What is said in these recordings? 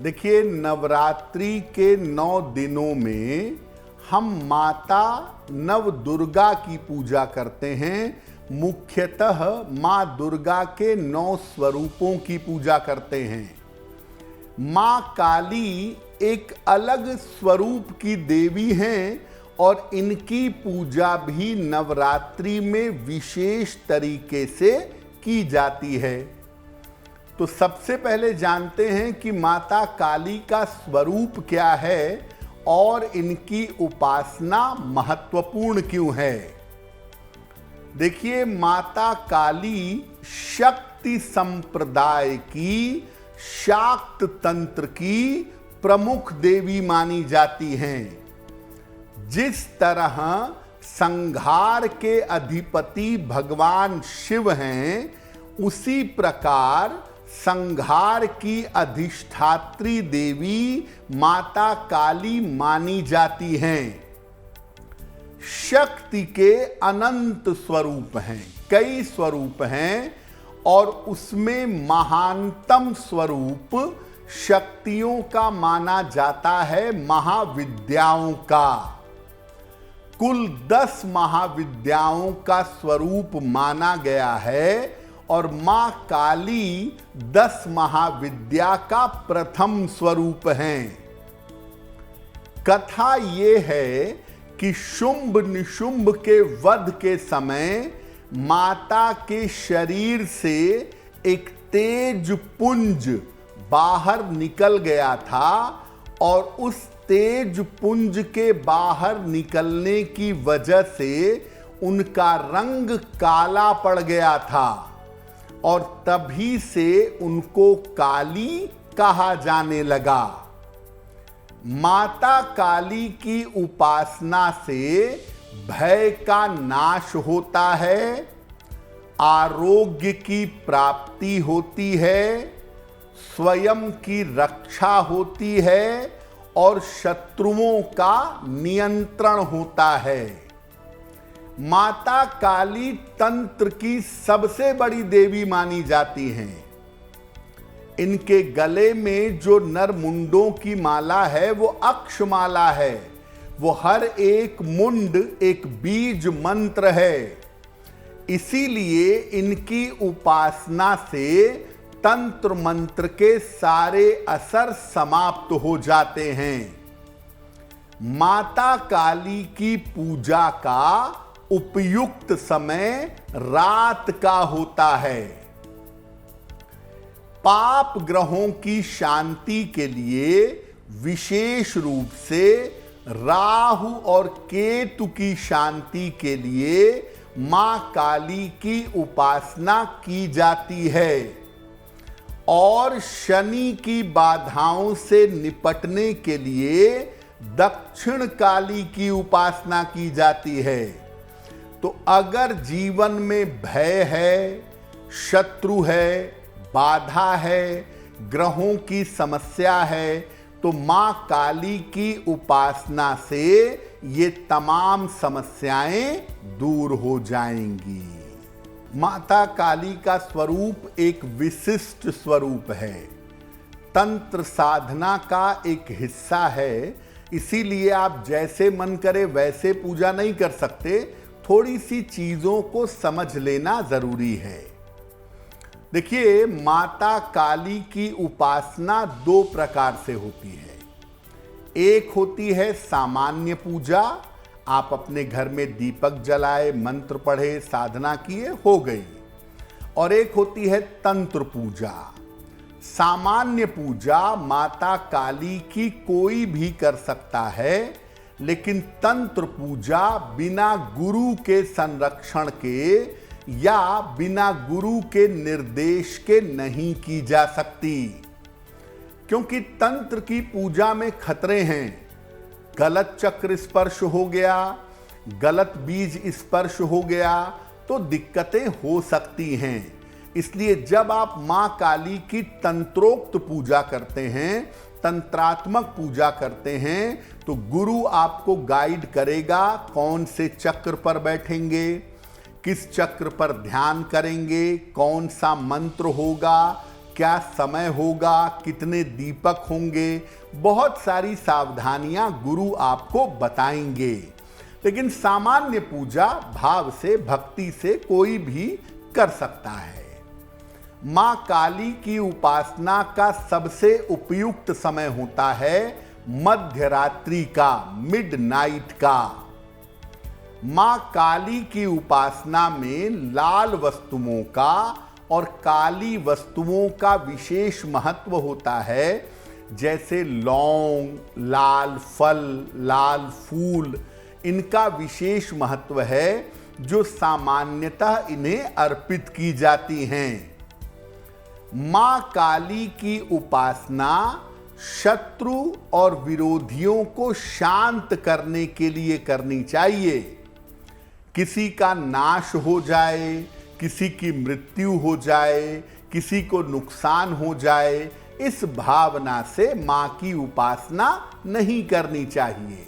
देखिए, नवरात्रि के 9 दिनों में हम माता नव दुर्गा की पूजा करते हैं। मुख्यतः माँ दुर्गा के 9 स्वरूपों की पूजा करते हैं। माँ काली एक अलग स्वरूप की देवी हैं और इनकी पूजा भी नवरात्रि में विशेष तरीके से की जाती है। तो सबसे पहले जानते हैं कि माता काली का स्वरूप क्या है और इनकी उपासना महत्वपूर्ण क्यों है। देखिए, माता काली शक्ति संप्रदाय की शाक्त तंत्र की प्रमुख देवी मानी जाती हैं। जिस तरह संहार के अधिपति भगवान शिव हैं, उसी प्रकार संहार की अधिष्ठात्री देवी माता काली मानी जाती हैं। शक्ति के अनंत स्वरूप हैं, कई स्वरूप हैं और उसमें महानतम स्वरूप शक्तियों का माना जाता है महाविद्याओं का। कुल 10 महाविद्याओं का स्वरूप माना गया है और माँ काली 10 महाविद्या का प्रथम स्वरूप हैं। कथा ये है कि शुंभ निशुंभ के वध के समय माता के शरीर से एक तेज पुंज बाहर निकल गया था और उस तेज पुंज के बाहर निकलने की वजह से उनका रंग काला पड़ गया था और तभी से उनको काली कहा जाने लगा। माता काली की उपासना से भय का नाश होता है, आरोग्य की प्राप्ति होती है, स्वयं की रक्षा होती है और शत्रुओं का नियंत्रण होता है। माता काली तंत्र की सबसे बड़ी देवी मानी जाती हैं। इनके गले में जो नर मुंडों की माला है वो अक्षमाला है। वो हर एक मुंड एक बीज मंत्र है। इसीलिए इनकी उपासना से तंत्र मंत्र के सारे असर समाप्त हो जाते हैं। माता काली की पूजा का उपयुक्त समय रात का होता है। पाप ग्रहों की शांति के लिए विशेष रूप से राहु और केतु की शांति के लिए मां काली की उपासना की जाती है और शनि की बाधाओं से निपटने के लिए दक्षिण काली की उपासना की जाती है। तो अगर जीवन में भय है, शत्रु है, बाधा है, ग्रहों की समस्या है, तो मां काली की उपासना से ये तमाम समस्याएं दूर हो जाएंगी। माता काली का स्वरूप एक विशिष्ट स्वरूप है, तंत्र साधना का एक हिस्सा है। इसीलिए आप जैसे मन करे वैसे पूजा नहीं कर सकते, थोड़ी सी चीजों को समझ लेना जरूरी है। देखिए, माता काली की उपासना 2 प्रकार से होती है। एक होती है सामान्य पूजा, आप अपने घर में दीपक जलाए, मंत्र पढ़े, साधना किए, हो गई। और एक होती है तंत्र पूजा। सामान्य पूजा माता काली की कोई भी कर सकता है, लेकिन तंत्र पूजा बिना गुरु के संरक्षण के या बिना गुरु के निर्देश के नहीं की जा सकती, क्योंकि तंत्र की पूजा में खतरे हैं। गलत चक्र स्पर्श हो गया, गलत बीज स्पर्श हो गया तो दिक्कतें हो सकती हैं। इसलिए जब आप मां काली की तंत्रोक्त पूजा करते हैं, तंत्रात्मक पूजा करते हैं, तो गुरु आपको गाइड करेगा कौन से चक्र पर बैठेंगे, किस चक्र पर ध्यान करेंगे, कौन सा मंत्र होगा, क्या समय होगा, कितने दीपक होंगे, बहुत सारी सावधानियां गुरु आपको बताएंगे। लेकिन सामान्य पूजा भाव से, भक्ति से कोई भी कर सकता है। मां काली की उपासना का सबसे उपयुक्त समय होता है मध्य रात्रि का, मिडनाइट का। मां काली की उपासना में लाल वस्तुओं का और काली वस्तुओं का विशेष महत्व होता है। जैसे लौंग, लाल फल, लाल फूल, इनका विशेष महत्व है जो सामान्यतः इन्हें अर्पित की जाती हैं। मां काली की उपासना शत्रु और विरोधियों को शांत करने के लिए करनी चाहिए। किसी का नाश हो जाए, किसी की मृत्यु हो जाए, किसी को नुकसान हो जाए, इस भावना से मां की उपासना नहीं करनी चाहिए।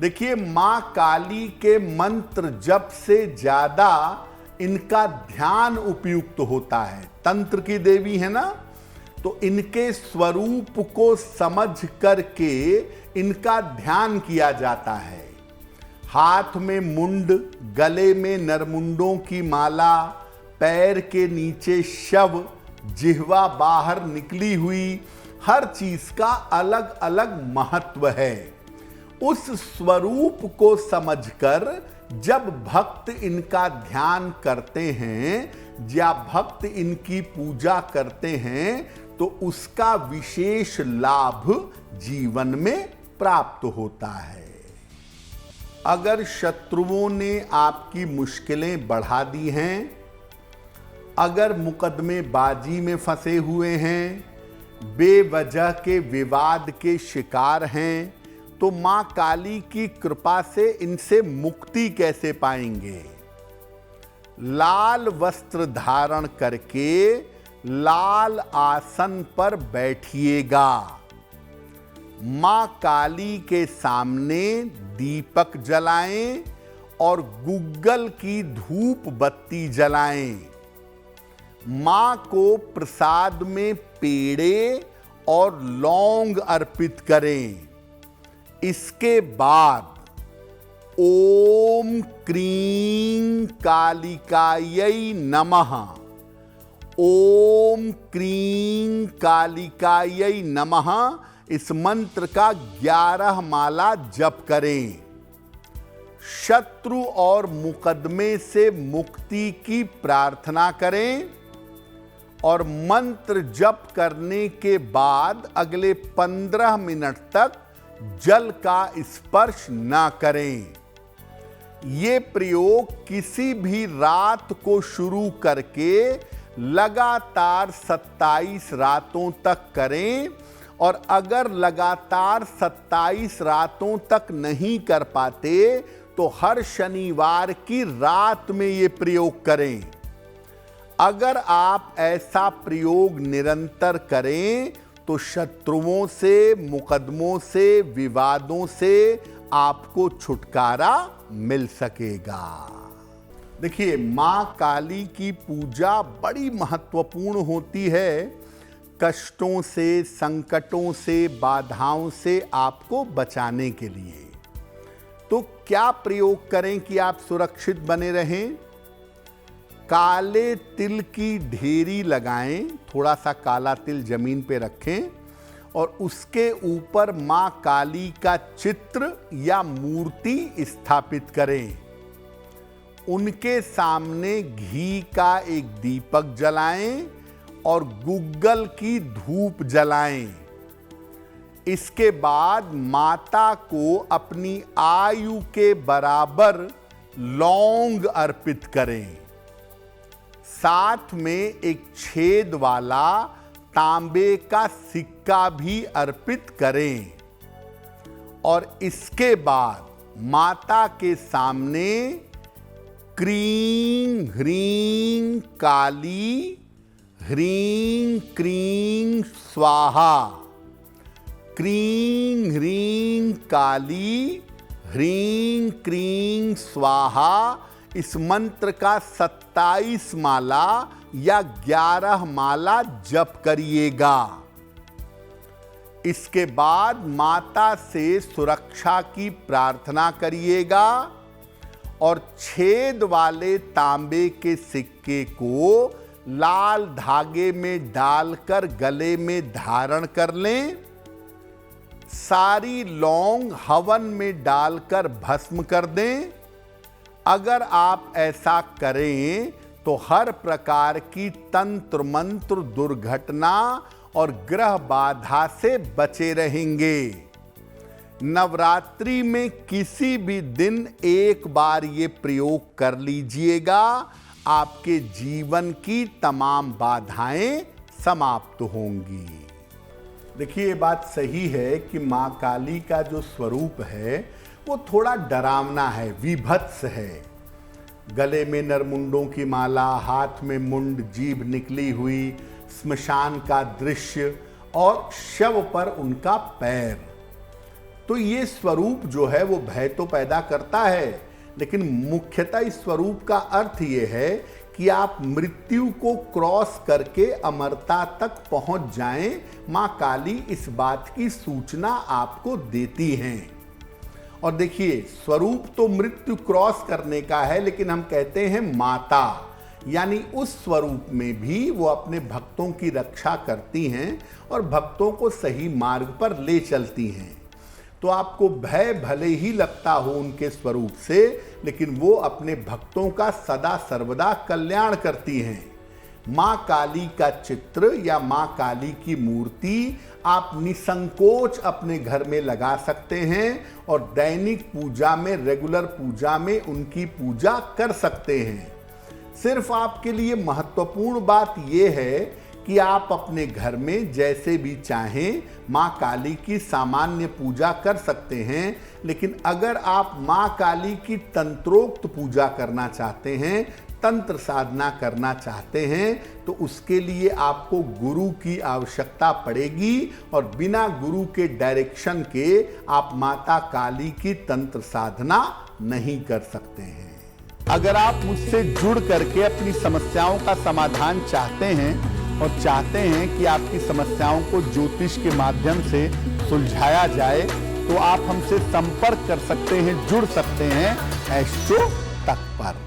देखिए, मां काली के मंत्र जप से ज्यादा इनका ध्यान उपयुक्त होता है। तंत्र की देवी है ना, तो इनके स्वरूप को समझ करके इनका ध्यान किया जाता है। हाथ में मुंड, गले में नरमुंडों की माला, पैर के नीचे शव, जिह्वा बाहर निकली हुई, हर चीज का अलग अलग महत्व है। उस स्वरूप को समझकर जब भक्त इनका ध्यान करते हैं या भक्त इनकी पूजा करते हैं तो उसका विशेष लाभ जीवन में प्राप्त होता है। अगर शत्रुओं ने आपकी मुश्किलें बढ़ा दी हैं, अगर मुकदमेबाजी में फंसे हुए हैं, बेवजह के विवाद के शिकार हैं, तो मां काली की कृपा से इनसे मुक्ति कैसे पाएंगे? लाल वस्त्र धारण करके लाल आसन पर बैठिएगा। मां काली के सामने दीपक जलाएं और गुग्गल की धूप बत्ती जलाएं। मां को प्रसाद में पेड़े और लौंग अर्पित करें। इसके बाद ओम क्रीं कालिकायै नमः, ओम क्रीं कालिकायै नमः, इस मंत्र का 11 माला जप करें। शत्रु और मुकदमे से मुक्ति की प्रार्थना करें और मंत्र जप करने के बाद अगले 15 मिनट तक जल का स्पर्श ना करें। ये प्रयोग किसी भी रात को शुरू करके लगातार 27 रातों तक करें और अगर लगातार 27 रातों तक नहीं कर पाते तो हर शनिवार की रात में ये प्रयोग करें। अगर आप ऐसा प्रयोग निरंतर करें तो शत्रुओं से, मुकदमों से, विवादों से आपको छुटकारा मिल सकेगा। देखिए, मां काली की पूजा बड़ी महत्वपूर्ण होती है। कष्टों से, संकटों से, बाधाओं से आपको बचाने के लिए। तो क्या प्रयोग करें कि आप सुरक्षित बने रहें? काले तिल की ढेरी लगाएं, थोड़ा सा काला तिल जमीन पे रखें और उसके ऊपर मां काली का चित्र या मूर्ति स्थापित करें। उनके सामने घी का एक दीपक जलाएं और गुग्गल की धूप जलाएं। इसके बाद माता को अपनी आयु के बराबर लौंग अर्पित करें। साथ में एक छेद वाला तांबे का सिक्का भी अर्पित करें और इसके बाद माता के सामने क्रीं ह्रीं काली ह्रीं क्रीं स्वाहा, क्रीं ह्रीं काली ह्रीं क्रीं स्वाहा, इस मंत्र का 27 माला या 11 माला जप करिएगा। इसके बाद माता से सुरक्षा की प्रार्थना करिएगा और छेद वाले तांबे के सिक्के को लाल धागे में डालकर गले में धारण कर लें। सारी लौंग हवन में डालकर भस्म कर दें। अगर आप ऐसा करें तो हर प्रकार की तंत्र मंत्र, दुर्घटना और ग्रह बाधा से बचे रहेंगे। नवरात्रि में किसी भी दिन एक बार ये प्रयोग कर लीजिएगा, आपके जीवन की तमाम बाधाएं समाप्त होंगी। देखिए, ये बात सही है कि मां काली का जो स्वरूप है वो थोड़ा डरावना है, विभत्स है। गले में नरमुंडों की माला, हाथ में मुंड, जीभ निकली हुई, स्मशान का दृश्य और शव पर उनका पैर। तो ये स्वरूप जो है वो भय तो पैदा करता है, लेकिन मुख्यतः इस स्वरूप का अर्थ ये है कि आप मृत्यु को क्रॉस करके अमरता तक पहुंच जाएं। मां काली इस बात की सूचना आपको देती हैं। और देखिए, स्वरूप तो मृत्यु क्रॉस करने का है, लेकिन हम कहते हैं माता, यानी उस स्वरूप में भी वो अपने भक्तों की रक्षा करती हैं और भक्तों को सही मार्ग पर ले चलती हैं। तो आपको भय भले ही लगता हो उनके स्वरूप से, लेकिन वो अपने भक्तों का सदा सर्वदा कल्याण करती हैं। मां काली का चित्र या मां काली की मूर्ति आप निसंकोच अपने घर में लगा सकते हैं और दैनिक पूजा में, रेगुलर पूजा में उनकी पूजा कर सकते हैं। सिर्फ आपके लिए महत्वपूर्ण बात यह है कि आप अपने घर में जैसे भी चाहें मां काली की सामान्य पूजा कर सकते हैं, लेकिन अगर आप मां काली की तंत्रोक्त पूजा करना चाहते हैं, तंत्र साधना करना चाहते हैं, तो उसके लिए आपको गुरु की आवश्यकता पड़ेगी और बिना गुरु के डायरेक्शन के आप माता काली की तंत्र साधना नहीं कर सकते हैं। अगर आप मुझसे जुड़ करके अपनी समस्याओं का समाधान चाहते हैं और चाहते हैं कि आपकी समस्याओं को ज्योतिष के माध्यम से सुलझाया जाए, तो आप हमसे संपर्क कर सकते हैं, जुड़ सकते हैं एस्ट्रो तक पर।